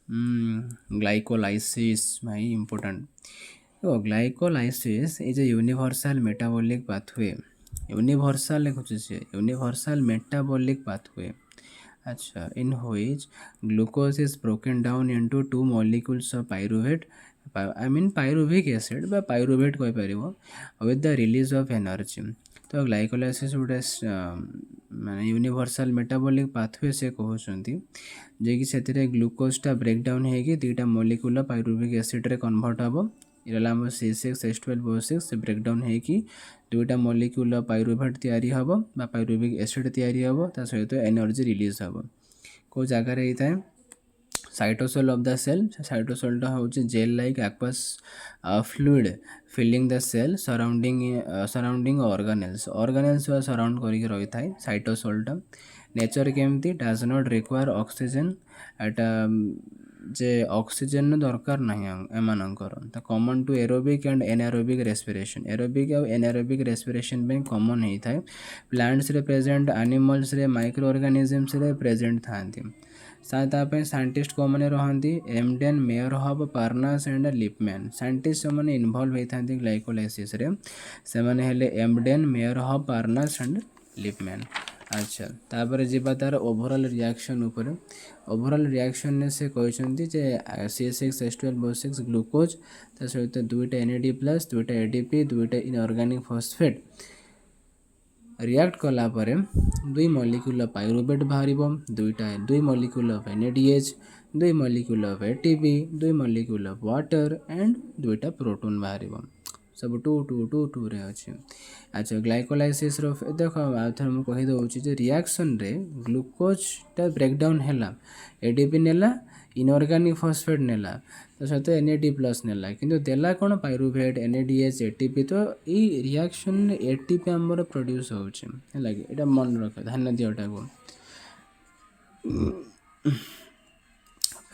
Glycolysis भाई important. So glycolysis is a universal metabolic pathway. Universal लिखुଛି ସେ universal metabolic pathway. अच्छा, in which glucose is broken down into two molecules of pyruvate, I mean pyruvic acid ବା pyruvate କହିପାରିବ with the release of energy. ତ glycolysis ଗୋଟେ ମାନେ universal metabolic pathway ସେ କହୁଛନ୍ତି ଯିଏକି ସେଥିରେ ଗ୍ଲୁକୋଜଟା ବ୍ରେକ୍ଡାଉନ୍ ହେଇକି ଦୁଇଟା ମଲିକ୍ୟୁଲ ପାଇରୁଭିକ୍ ଏସିଡ଼ରେ କନଭର୍ଟ ହେବ। ଏଇଟା ଆମ C6H12O6 ସେ ବ୍ରେକ୍ଡାଉନ୍ ହେଇକି ଦୁଇଟା ମଲିକ୍ୟୁଲ ପାଇରୁଭେଟ୍ ତିଆରି ହେବ ବା ପାଇରୁଭିକ୍ ଏସିଡ଼ ତିଆରି ହେବ, ତା ସହିତ ଏନର୍ଜି ରିଲିଜ୍ ହେବ। କେଉଁ ଜାଗାରେ ହେଇଥାଏ? ସାଇଟୋସୋଲ୍ ଅଫ୍ ଦ ସେଲ୍। ସାଇଟୋସୋଲ୍ଟା ହେଉଛି ଜେଲ୍ ଲାଇକ୍ ଆକ୍ୱାସ୍ ଫ୍ଲୁଇଡ଼ ଫିଲିଂ ଦ ସେଲ୍ ସରାଉଣ୍ଡିଂ ଅର୍ଗାନେଲ୍ସ ବା ସରାଉଣ୍ଡ କରିକି ରହିଥାଏ ସାଇଟୋସୋଲ୍ଟା। ନେଚର କେମିତି? ଡାଜ୍ ନଟ୍ ରିକ୍ୱାର ଅକ୍ସିଜେନ୍, ଏଟା ଯେ ଅକ୍ସିଜେନ୍ ଦରକାର ନାହିଁ ଏମାନଙ୍କର। ତ common to aerobic and anaerobic respiration. Aerobic ଆଉ ଏନାରୋବିକ୍ ରେସ୍ପିରେସନ୍ ପାଇଁ କମନ୍ ହେଇଥାଏ। ପ୍ଲାଣ୍ଟସରେ ପ୍ରେଜେଣ୍ଟ, ଆନିମଲ୍ସରେ, ମାଇକ୍ରୋ ଅର୍ଗାନିଜମ୍ସରେ ପ୍ରେଜେଣ୍ଟ ଥାନ୍ତି। ତା ପାଇଁ ସାଇଣ୍ଟିଷ୍ଟ କେଉଁମାନେ ରହନ୍ତି? Emden, Meyerhof, Parnas and Lipmann. Scientist ସେମାନେ ଇନଭଲ୍ଭ ହେଇଥାନ୍ତି ଗ୍ଲାଇକୋଲାଇସିସ୍ରେ, ସେମାନେ ହେଲେ Emden, Meyerhof, Parnas and Lipmann. ଆଚ୍ଛା, ତାପରେ ଯିବା ତାର ଓଭରାଲ୍ ରିଆକ୍ସନ୍ ଉପରେ। ଓଭରାଲ୍ ରିଆକ୍ସନ୍ରେ ସେ କହିଛନ୍ତି ଯେ C6H12O6 ଗ୍ଲୁକୋଜ୍ ତା ସହିତ ଦୁଇଟା NAD+, ଦୁଇଟା ADP, ଦୁଇଟା ଇନ୍ଅର୍ଗାନିକ୍ ଫସ୍ଫେଟ୍ ରିଆକ୍ଟ କଲା ପରେ ଦୁଇ ମଲିକ୍ୟୁଲ ଅଫ୍ ପାଇରୁଭେଟ୍ ବାହାରିବ, ଦୁଇ ମଲିକ୍ୟୁଲ ଅଫ୍ NADH, ଦୁଇ ମଲିକ୍ୟୁଲ ଅଫ୍ ATP, ଦୁଇ ମଲିକ୍ୟୁଲ ଅଫ୍ ୱାଟର ଆଣ୍ଡ ଦୁଇଟା ପ୍ରୋଟୋନ୍ ବାହାରିବ। ସବୁ 2 ଅଛି। ଆଚ୍ଛା, ଗ୍ଲାଇକୋଲାଇସିସ୍ର ଦେଖ ଆଉ ଥରେ ମୁଁ କହିଦେଉଛି ଯେ ରିଆକ୍ସନ୍ରେ ଗ୍ଲୁକୋଜଟା ବ୍ରେକ୍ଡାଉନ୍ ହେଲା, ADP ନେଲା, ଇନ୍ଅର୍ଗାନିକ୍ ଫସ୍ଫେଟ୍ ନେଲା, ତା ସହିତ NAD+ ନେଲା, କିନ୍ତୁ ଦେଲା କ'ଣ? ପାଇରୁଭେଟ୍, NADH, ATP। ତ ଏଇ ରିଆକ୍ସନ୍ରେ ATP ଆମର ପ୍ରଡ୍ୟୁସ୍ ହେଉଛି, ହେଲା କି? ଏଇଟା ମନେ ରଖ, ଧ୍ୟାନ ଦିଅ ଏଟାକୁ।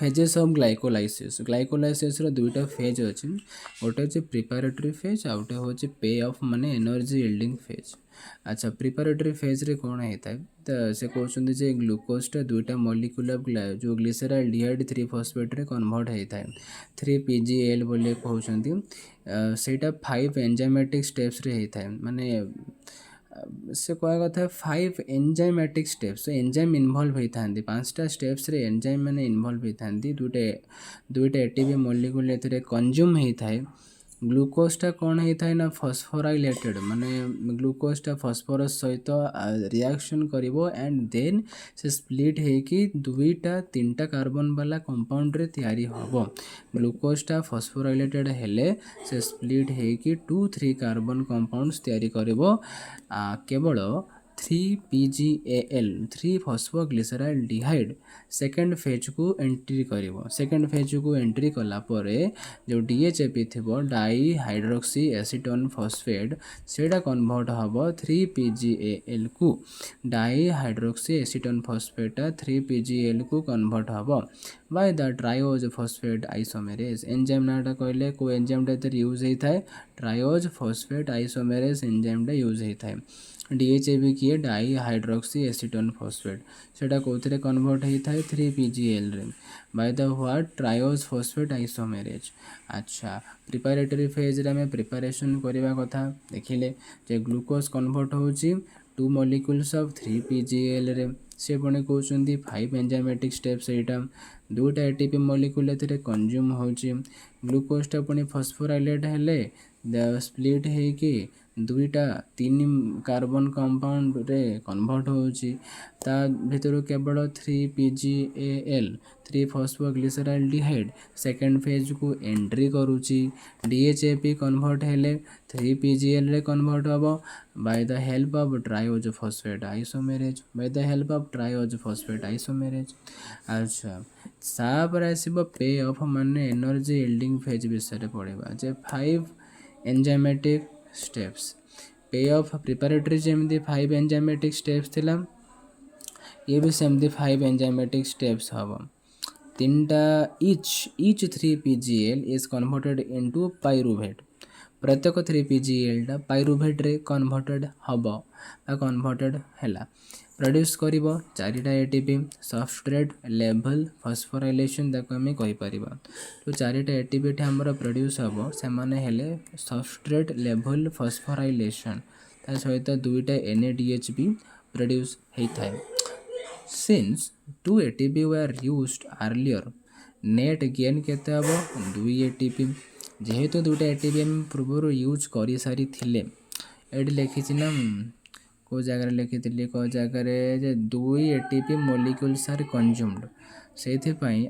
Phases of glycolysis. ଗ୍ଲାଇକୋଲାଇସିସ୍ର ଦୁଇଟା ଫେଜ୍ ଅଛି, ଗୋଟେ ହେଉଛି ପ୍ରିପାରେଟରୀ ଫେଜ୍ ଆଉ ଗୋଟେ ହେଉଛି ପେ ଅଫ୍ ମାନେ ଏନର୍ଜି ଇଲ୍ଡିଂ ଫେଜ୍। ଆଚ୍ଛା, ପ୍ରିପାରେଟରୀ ଫେଜ୍ରେ କ'ଣ ହେଇଥାଏ? ତ ସେ କହୁଛନ୍ତି ଯେ ଗ୍ଲୁକୋଜଟା ଦୁଇଟା ମଲିକ୍ୟୁଲ ଅଫ୍ ଯେଉଁ ଗ୍ଲିସେରାଲ୍ ଡିହାଇଡ୍ 3-ଫସ୍ଫେଟ୍ରେ କନଭର୍ଟ ହେଇଥାଏ, 3PGL ବୋଲି କହୁଛନ୍ତି। ସେଇଟା 5 ଏନ୍ଜାଇମାଟିକ୍ ଷ୍ଟେପ୍ସରେ ହେଇଥାଏ। ମାନେ ସେ କହିବା କଥା 5 ଏନ୍ଜାଇମାଟିକ୍ ଷ୍ଟେପ୍ସ, ଏନ୍ଜାଇମ୍ ଇନଭଲ୍ଭ ହେଇଥାନ୍ତି, 5ଟା ଷ୍ଟେପ୍ସରେ ଏନ୍ଜାଇମ୍ ମାନେ ଇନଭଲ୍ଭ ହେଇଥାନ୍ତି। ଦୁଇଟା ATP ମଲିକ୍ୟୁଲ ଏଥିରେ କନଜ୍ୟୁମ୍ ହେଇଥାଏ। ଗ୍ଲୁକୋଜଟା କ'ଣ ହେଇଥାଏ ନା ଫସ୍ଫୋରାଇଲେଟେଡ୍, ମାନେ ଗ୍ଲୁକୋଜଟା ଫସ୍ଫରସ୍ ସହିତ ରିଆକ୍ସନ୍ କରିବ ଆଣ୍ଡ ଦେନ୍ ସେ ସ୍ପ୍ଲିଟ୍ ହେଇକି 2-3ଟା କାର୍ବନ୍ ବାଲା କମ୍ପାଉଣ୍ଡରେ ତିଆରି ହେବ। ଗ୍ଲୁକୋଜଟା ଫସ୍ଫୋରାଇଲେଟେଡ୍ ହେଲେ ସେ ସ୍ପ୍ଲିଟ୍ ହେଇକି 2-3 କାର୍ବନ୍ କମ୍ପାଉଣ୍ଡସ୍ ତିଆରି କରିବ କେବଳ 3PGAL, 3-ଫସ୍ଫୋଗ୍ଲିସେରାଲ୍ଡିହାଇଡ୍ ସେକେଣ୍ଡ ଫେଜ୍କୁ ଏଣ୍ଟ୍ରି କରିବ। ସେକେଣ୍ଡ ଫେଜ୍କୁ ଏଣ୍ଟ୍ରି କଲା ପରେ ଯେଉଁ DHAP ଥିବ, ଡାଇହାଇଡ୍ରୋକ୍ସି ଏସିଟୋନ୍ ଫସ୍ଫେଟ୍, ସେଇଟା କନଭର୍ଟ ହେବ 3PGALକୁ। ଡାଇହାଇଡ୍ରୋକ୍ସି ଏସିଟୋନ୍ ଫସ୍ଫେଟ୍ଟା 3PGALକୁ କନଭର୍ଟ ହେବ ବାଇ ଦ ଟ୍ରାଇଓଜ୍ ଫସ୍ଫେଟ୍ ଆଇସୋମେରେଜ୍। ଏନ୍ଜାଇମ୍ ନାଁଟା କହିଲେ କେଉଁ ଏନ୍ଜାଇମ୍ଟା ଏଥିରେ ୟୁଜ୍ ହେଇଥାଏ? ଟ୍ରାଇଓଜ୍ ଫସ୍ଫେଟ୍ ଆଇସୋମେରେଜ୍ ଏନ୍ଜାଇମ୍ଟା ୟୁଜ୍ ହେଇଥାଏ। DHAP କିଏ? ଡାଇହାଇଡ୍ରୋକ୍ସି ଏସିଟୋନ୍ ଫସ୍ଫେଟ୍। ସେଇଟା କେଉଁଥିରେ କନଭର୍ଟ ହେଇଥାଏ? 3PGALରେ ବାଇ ଦ ହ୍ୱାଟ୍? ଟ୍ରାଇଓଜ୍ phosphate isomerase. ଆଚ୍ଛା, ପ୍ରିପାରେଟରୀ ଫେଜ୍ରେ ଆମେ ପ୍ରିପାରେସନ୍ କରିବା କଥା ଦେଖିଲେ ଯେ ଗ୍ଲୁକୋଜ୍ କନଭର୍ଟ ହେଉଛି 2 molecules ଅଫ୍ 3PGALରେ। ସେ ପୁଣି କହୁଛନ୍ତି 5 ଏନ୍ଜାଇମାଟିକ୍ ଷ୍ଟେପ୍ସ ଏଇଟା। ଦୁଇଟା ATP ମଲିକ୍ୟୁଲ ଏଥିରେ କନଜ୍ୟୁମ୍ ହେଉଛି। ଗ୍ଲୁକୋଜଟା ପୁଣି ଫସ୍ଫୋରାଇଲେଟ୍ ହେଲେ ସ୍ପ୍ଲିଟ୍ ହେଇକି 2-3 କାର୍ବନ୍ କମ୍ପାଉଣ୍ଡରେ କନଭର୍ଟ ହେଉଛି। ତା ଭିତରୁ କେବଳ 3PGAL, 3-ଫସ୍ଫୋଗ୍ଲିସେରାଲ୍ଡିହାଇଡ୍ ସେକେଣ୍ଡ ଫେଜ୍କୁ ଏଣ୍ଟ୍ରି କରୁଛି। DHAP କନଭର୍ଟ ହେଲେ 3PGALରେ କନଭର୍ଟ ହେବ by the help of triose phosphate isomerase. ଆଚ୍ଛା, ତାପରେ ଆସିବ ପେ ଅଫ୍ ମାନେ ଏନର୍ଜି ଇଲ୍ଡିଂ ଫେଜ୍ ବିଷୟରେ ପଢ଼ିବା ଯେ 5 enzymatic steps. Pay off preparatory ଯେମିତି 5 ଏନ୍ଜାଇମାଟିକ୍ ଷ୍ଟେପ୍ସ ଥିଲା, ଇଏ ବି ସେମିତି 5 ଏନ୍ଜାଇମାଟିକ୍ ଷ୍ଟେପ୍ସ ହେବ। ତିନିଟା each 3PGAL is converted into pyruvate। ପ୍ରତ୍ୟେକ 3PGALଟା ପାଇରୁଭେଟ୍ରେ କନଭର୍ଟେଡ୍ ହେବ ବା କନଭର୍ଟେଡ୍ ହେଲା। प्रड्यूस करिबो चारिटा एटीपी सबस्ट्रेट लेवल फॉस्फोराइलेशन ताको आम कहीपर। तो चारिटा एटीपी हमर प्रड्यूस हम से हेले सबस्ट्रेट लेवल फॉस्फोराइलेशन ता सहित दुईटा NADH भी प्रड्यूस होता है। Since 2 ATP were used earlier net gain केते हम 2 ATP जेहेतु दुईटा एटीपी आम पूर्व यूज कर सारी ये लिखी ना को जगह लिखी को जगह जे 2 ATP मोलिक्यूल्स आर कंज्यूम्ड से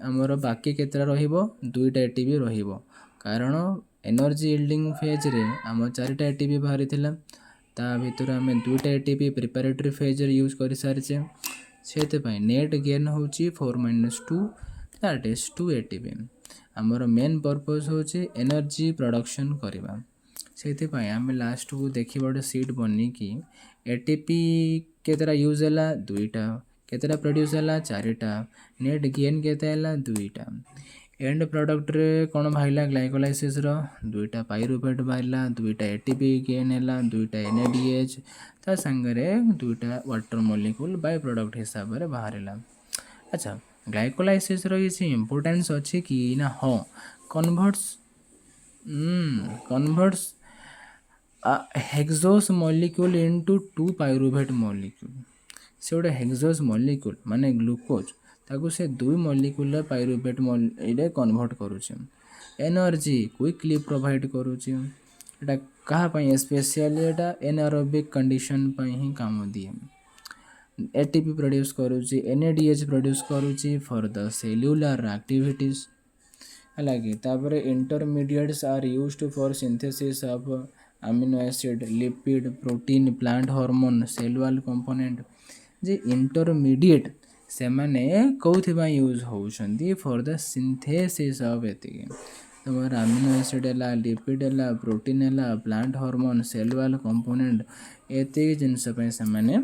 आमर बाकी केतरा रहिबो 2टा ATP रहिबो कारण एनर्जी यील्डिंग फेज रे आम 4टा ATP बाहरी थिला ता भितर आम 2टा ATP प्रिपरेटरी फेज रे यूज कर सारिचे से नेट गेन होची 4 - 2 दैट इज 2 ATP। आमर मेन पर्पस होची एनर्जी प्रोडक्शन करवा से आम लास्ट को देखिए गोटे सीट बनी कि एटीपी केतरा यूज है 2टा केतरा प्रोड्यूस है 4टा नेट गेन केते 2टा एंड प्रोडक्ट रे कौन बाहला ग्लाइकोलाइसिस 2टा पाइरुवेट बाहला 2टा एटीपी गेन है 2टा NADH ता संगरे 2टा वाटर मॉलिक्यूल बाय प्रोडक्ट हिसाब से बाहरला। अच्छा ग्लाइकोलाइसिस किसी इम्पोर्टेंस अच्छी कि ना हाँ converts hexose molecule into 2 pyruvate molecule से गोटे हेक्सोस मॉलिक्यूल माने ग्लूकोज ताकू से 2 मॉलिक्यूल पाइरुवेट ये कन्वर्ट करुचे एनर्जी क्विकली प्रोवाइड करुचे एटा कहाँ स्पेशली एटा एनारोबिक कंडीशन ही काम दिए एटीपी प्रोड्यूस करुची NADH प्रोड्यूस करुची फॉर द सेल्युलर एक्टिविटीज हालांकि तापर intermediates are used for synthesis of amino acid lipid protein plant hormone cell wall component जे इंटरमीडिएट से माने कौथिबा यूज होउछंती फॉर द सिंथेसिस ऑफ एतिके तुमर अमीनो एसिड है लिपिड है प्रोटीन है plant hormone cell wall component एति जिनस पे से माने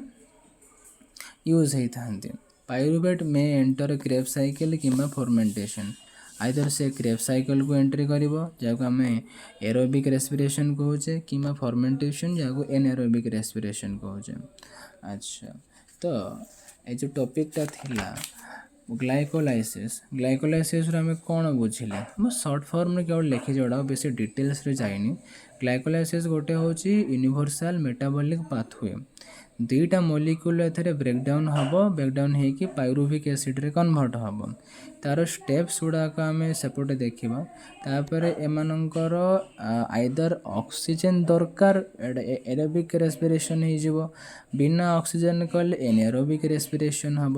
यूज होता पाइरुवेट में एंटर क्रेब साइकिल किंबा फर्मेंटेशन आइदर से क्रेब साइकिल को एंट्री कर जहाँ आम एरोबिक रेस्पिरेशन कहे कि फर्मेंटेशन जहाँ एनएरोबिक रेस्पिरेशन कहे। अच्छा तो ये जो टॉपिकटा थिला ग्लाइकोलाइसिस आम कौन बुझिले मो सर्ट फॉर्म केवल लिखी जोड़ा बेसी डिटेल्स रे जाइनी। ग्लाइकोलाइसिस गोटे होची यूनिवर्सल मेटाबॉलिक पाथवे 2टा मॉलिक्यूल एथरे ब्रेकडाउन हम ब्रेकडाउन होकि पाइरुविक एसिड रे कन्वर्ट हम तार स्टेप्स गुड़ाक आम सेपटे देखा तापर एमानंकर आइदर ऑक्सीजन दरकार एरोबिक रेस्पिरेशन हो बिना ऑक्सीजन कले एनारोबिक रेस्पिरेशन हम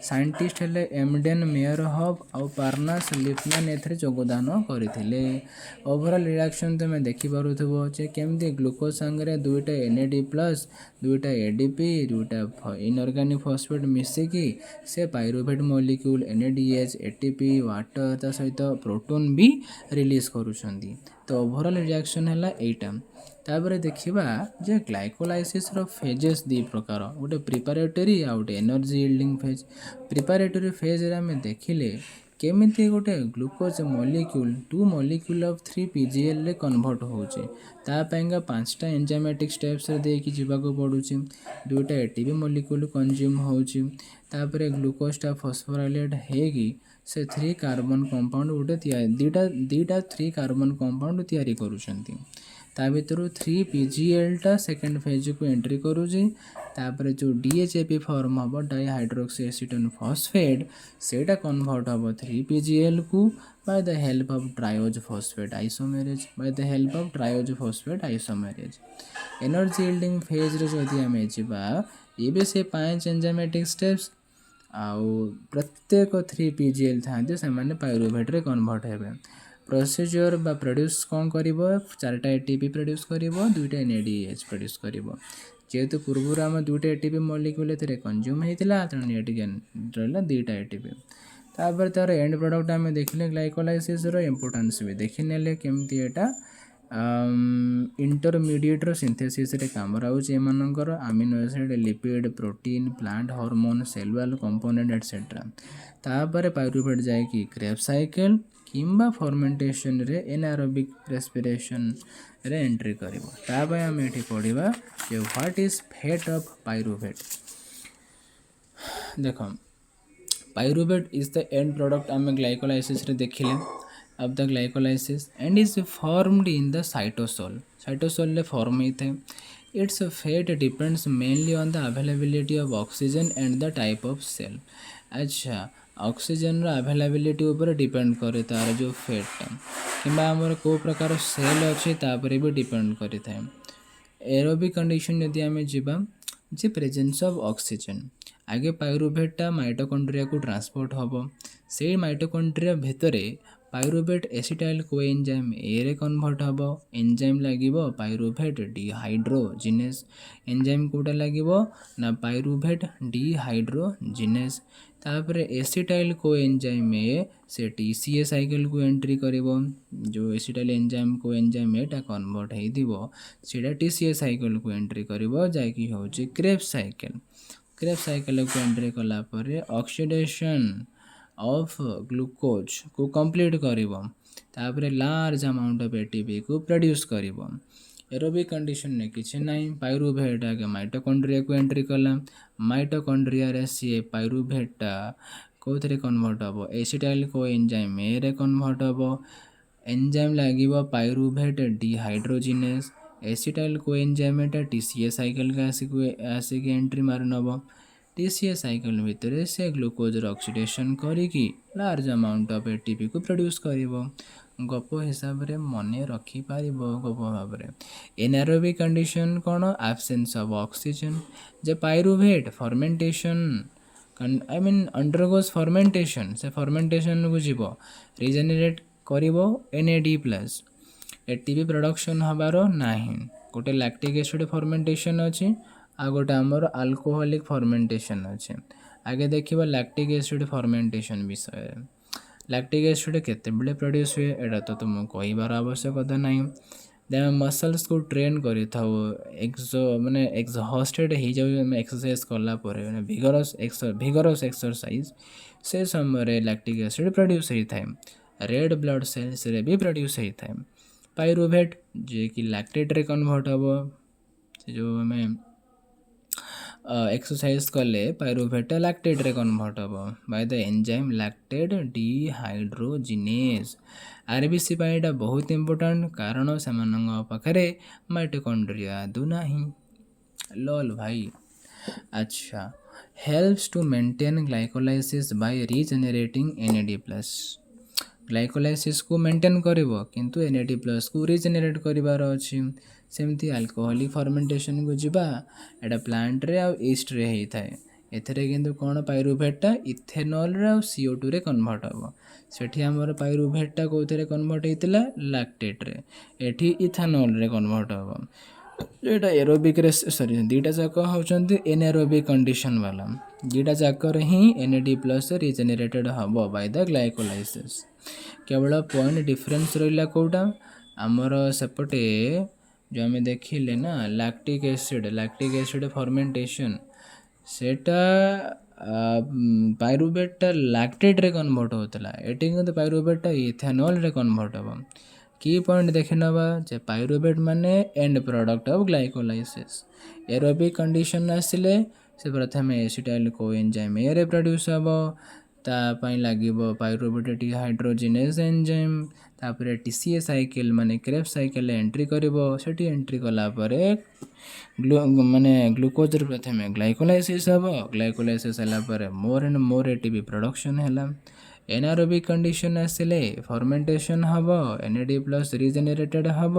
साइंटिस्ट हेले एमडेन मेयर हब आउ पार्नास लिपमैन एथरे योगदान करथिले। ओवरऑल रिएक्शन तुम देखिपो जे केमती ग्लूकोज संगे 2टा NAD+ 2टा ADP 2टा इनऑर्गेनिक फॉस्फेट मिसिकी से pyruvate molecule NADH ATP water ता सहित प्रोटोन भी रिलीज करुछंती। तो ओवरऑल रिएक्शन है एटा तापर देखिबा जे ग्लाइकोलाइसिस रो फेजेस 2 प्रकार गोटे प्रिपरेटरी आ गोटे energy yielding phase. Preparatory phase रे हम देखिले केमिति गोटे glucose molecule 2 molecule of 3 PGL रे कन्वर्ट होचे तापाइंगा 5टा एंजाइमेटिक स्टेप्स रे देकी जीवाको पड़ुची 2टा ATP मॉलिक्यूल कंज्यूम होची तापर ग्लूकोजटा फॉस्फोराइलेट हेगी से 3 कार्बन कंपाउंड गोटे दीटा 3 कार्बन कंपाउंड तैयारी करुछंती ता भितर 3 PGL टा सेकेंड फेज को एंट्री करुची तापर जो DHAP फॉर्म हम डाइहाइड्रोक्सी एसीटोन फॉस्फेट सेटा कन्वर्ट हम 3 PGL को by the help of triose phosphate isomerase energy yielding phase रे जदि आमे जिबा ये से 5 एंजाइमेटिक स्टेप्स आउ प्रत्येक 3 PGL था से पाइरुवेट रे कन्वर्ट हेबे प्रोसीजर बा प्रोड्यूस कौन करिवो 4टा ATP प्रोड्यूस करिवो 2टा NADH प्रोड्यूस करिवो जेहेतु पूर्व आम 2टा ATP मॉलिक्यूल एथरे कंज्यूम होता तेणु नेट गेन रहा 2टा ATP तापर तार एंड प्रोडक्ट आम देखिले ग्लाइकोलाइसिस रो इंपोर्टेंस भी देखने केमती एटा इंटरमीडिएट रो सिंथेसिस रे काम राउच एमानकर amino acid lipid protein plant hormone cell wall component etcetera तापर पाइरुवेट जाए कि क्रेब साइकिल किंबा फर्मेंटेशन रे एनारोबिक रेस्पिरेशन रे एंट्री करिवो तापय हम एठी पढिबा जे what is fate of pyruvate. देख pyruvate is the end product आम ग्लाइकोलाइसिस रे देखिले of the glycolysis end is formed in the cytosol रे फॉर्म होता है। Its fate depends mainly on the availability of oxygen and the type of cell. अच्छा oxygen availability ऊपर depend करे तार जो फेट कि आमर को प्रकार सेल अच्छे तापर भी डिपेंड करें। एरोबिक कंडीशन यदि आम जीवा जे प्रेजेंस ऑफ ऑक्सीजन आगे पायरुवेटटा माइटोकॉन्ड्रिया को ट्रांसपोर्ट हम से माइटोकॉन्ड्रिया भितर पायरुवेट एसिटाइल कोएंजाइम ए रे कन्वर्ट हम एंजाइम लगे पायरुवेट डिहाइड्रोजिनेस एंजाइम कोटा लगे ना पायरुवेट डिहाइड्रोजिनेस तापर एसिटाइल कोएंजाइम ए से टीसीए साइकिल को एंट्री करिवो जो एसिटाइल एंजाइम कोएंजाइम एटा कन्वर्ट हेइदिवो सेटा टीसीए साइकिल को एंट्री करिवो जाकी होची क्रेब्स साइकिल को एंट्री कला परे ऑक्सीडेशन ऑफ ग्लूकोज को कंप्लीट करिवो तापर लार्ज अमाउंट ऑफ एटीपी को प्रोड्यूस करिवो। एरोबिक कंडीशन ने किसी नहीं पायरुवेट आगे माइटोकॉन्ड्रिया को एंट्री कला माइटोकॉन्ड्रिया रे सी पायरुवेटा कौन कन्वर्ट हम एसिटाइल को एंजाइम ए रे कन्वर्ट हम एंजाइम लगे pyruvate dehydrogenase acetyl coenzyme एटा टीसीए साइकिल का आसिक एंट्री मार नब टीसीए साइकिल भितर से ग्लूकोज ऑक्सीडेशन करिकी लार्ज अमाउंट ऑफ एटीपी को प्रोड्यूस करिवो। गप हिसाब रे मने रखी पारिबो गप भाव रे एनारोबिक कंडीशन कौन एब्सेंस ऑफ ऑक्सीजन जे pyruvate fermentation I mean undergoes fermentation से फर्मेंटेशन को जीव रिजेनेरेट करिवो एनएडी प्लस एटीपी प्रोडक्शन हबार नाही गोटे लैक्टिक एसिड फर्मेंटेशन अच्छी आ गोटे आमर अल्कोहलिक फर्मेंटेशन अच्छे। आगे देखिए लैक्टिक एसिड फर्मेंटेशन विषय लैक्टिक एसिड केतेबेले प्रोड्यूस हुए एटा तो तुम कहबार आवश्यकता नहीं देन मसल्स को ट्रेन करी थाओ एक्सो माने एक्सहॉस्टेड हो जाऊ एक्सरसाइज कला माने भिगरस एक्सरसाइज से समय लैक्टिक एसिड प्रोड्यूस होता है रेड ब्लड सेल्स रे भी प्रोड्यूस होता है। पायरुवेट जे कि लैक्टेट रे कन्वर्ट हम जो हमें एक्सरसाइज कले पायरुवेट लैक्टेट रे कन्वर्ट हम by the enzyme lactate dehydrogenase. RBC पाइटा बहुत इंपोर्टेंट कारण से पाखे माइटोकॉन्ड्रिया दू नहीं लॉल भाई। अच्छा helps to maintain glycolysis by regenerating NAD plus glycolysis को मेंटेन करिवो किंतु एनएडी प्लस को रीजेनेरेट करिवार अछि सेमती अल्कोहलिक फर्मेंटेशन को जीवा एटा प्लांट रे आ ईस्ट रे होता है एथरे किंतु कौन पायरुवेटटा इथेनॉल रे आ CO2 रे कन्वर्ट हम सेठी हमर पायरुवेटटा कोथरे कन्वर्ट होइतिला लैक्टेट रे एठी इथेनॉल रे कन्वर्ट हम एटा एरोबिक रे सॉरी दीटा जाक होचंती एनारोबिक कंडीशन वाला दीटा जाक रे ही एनएडी प्लस रिजेनेरेटेड हबो बाय द ग्लाइकोलाइसिस केवल पॉइंट डिफरेंस रहिला कोटा आमर सेपटे जो आम देखिले ना लैक्टिक एसिड फर्मेंटेशन सेटा पायरुवेटटा लैक्टेट रे कन्वर्ट होतला एटी किंतु पायरुवेटटा इथेनॉल रे कन्वर्ट हम की पॉइंट देखे नवा जे पायरुवेट माने end product of glycolysis. Aerobic condition आसिले से प्रथम एसिटाइल कोएंजाइम ए रे प्रोड्यूस हम तापाई लगे पायरुवेट डिहाइड्रोजिनेस एंजाइम तापर टीसीए साइकिल माने क्रेब्स साइकिल एंट्री करिवो सेठी एंट्री कला परे माने ग्लूकोज रे प्रथम ग्लाइकोलाइसिस हम ग्लाइकोलाइसिस हला परे मोर एंड मोर एटीपी प्रोडक्शन हला। एनारोबिक कंडीशन आसिले फर्मेंटेशन हम एनएडी प्लस रिजेनेरेटेड हम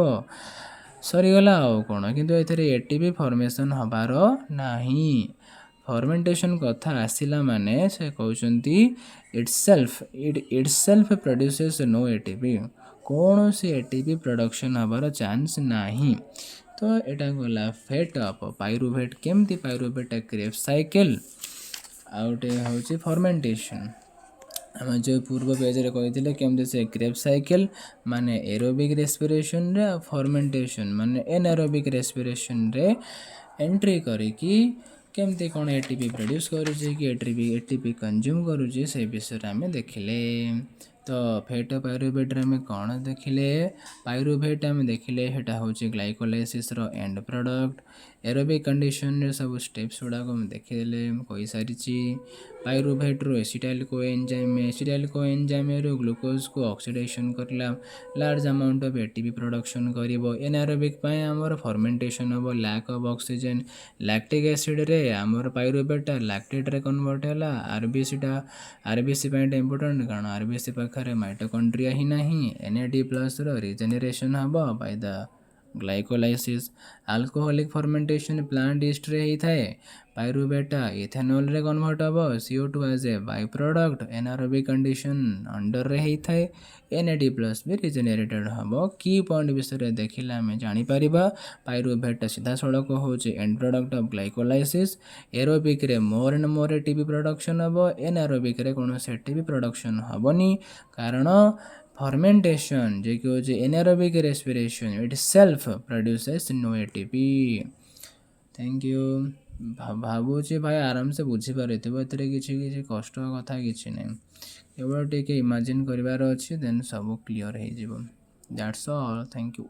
सरीगला आउ कौन किंतु एथरे एटीपी फॉर्मेशन हबार नाही फर्मेंटेशन कथा आसिला माने से कहउचंती इटसेल्फ प्रोड्यूसेस नो एटीपी कौन सी एटीपी प्रोडक्शन हबार चांस नाही तो एटा गला फेट अप पायरुवेट केमती पायरुवेट क्रेब्स साइकिल आउटे होची फर्मेंटेशन आम जो पूर्व पेज रे कही केमती से क्रेब्स साइकिल माने एरोबिक रेस्पिरेशन रे फर्मेंटेशन माने एनारोबिक रेस्पिरेशन रे एंट्री करिकी केमती कौन एटीपी प्रोड्यूस करुचे कि एटीपी कंज्यूम करुचे से विषय आम देखिले। तो फैट पायरुवेट रे आम कौन देखिले पायरुवेट आम देखिले सेटा हूँ ग्लाइकोलाइसिस रो एंड प्रोडक्ट एरोबिक कंडीशन रे सब स्टेप्स गुड़ाक देखीदे कही सारी पायरुवेट रो एसिटाइल को एंजाइम रो ग्लूकोज को ऑक्सीडेशन करला large amount of ATP production करिवो एनारोबिक पाए हमर फर्मेंटेशन हो lack of oxygen lactic acid रे हमर पायरुवेट लैक्टेट रे कन्वर्ट होला आरबीसी पाए इंपोर्टेंट कारण आरबीसी पाखरे माइटोकॉन्ड्रिया ही नहीं एनएडी प्लस रो रिजेनरेशन हबो by the glycolysis alcoholic fermentation plant east रे ही थाए पायरुवेटा इथेनॉल रे कन्वर्ट हबो CO2 as a by product anaerobic condition under रे ही थाए एनएडी प्लस भी रिजेनेरेटेड हबो की पॉइंट विषय देखिले आम जानी परिबा पायरुवेट सीधा सड़क होचे end product of glycolysis aerobic रे more and more ATP production हबो एनारोबिक रे कोनोसी एटीपी प्रोडक्शन हबोनी कारण फर्मेंटेशन जे कि होचे anaerobic respiration itself produces no ATP thank you भावुची भाई आराम से बुझीपारे किसी कष्ट कथा किसी नहीं केवल टे इमेजिन करार अच्छे देन सब क्लीयर हो दैट्स ऑल थैंक यू।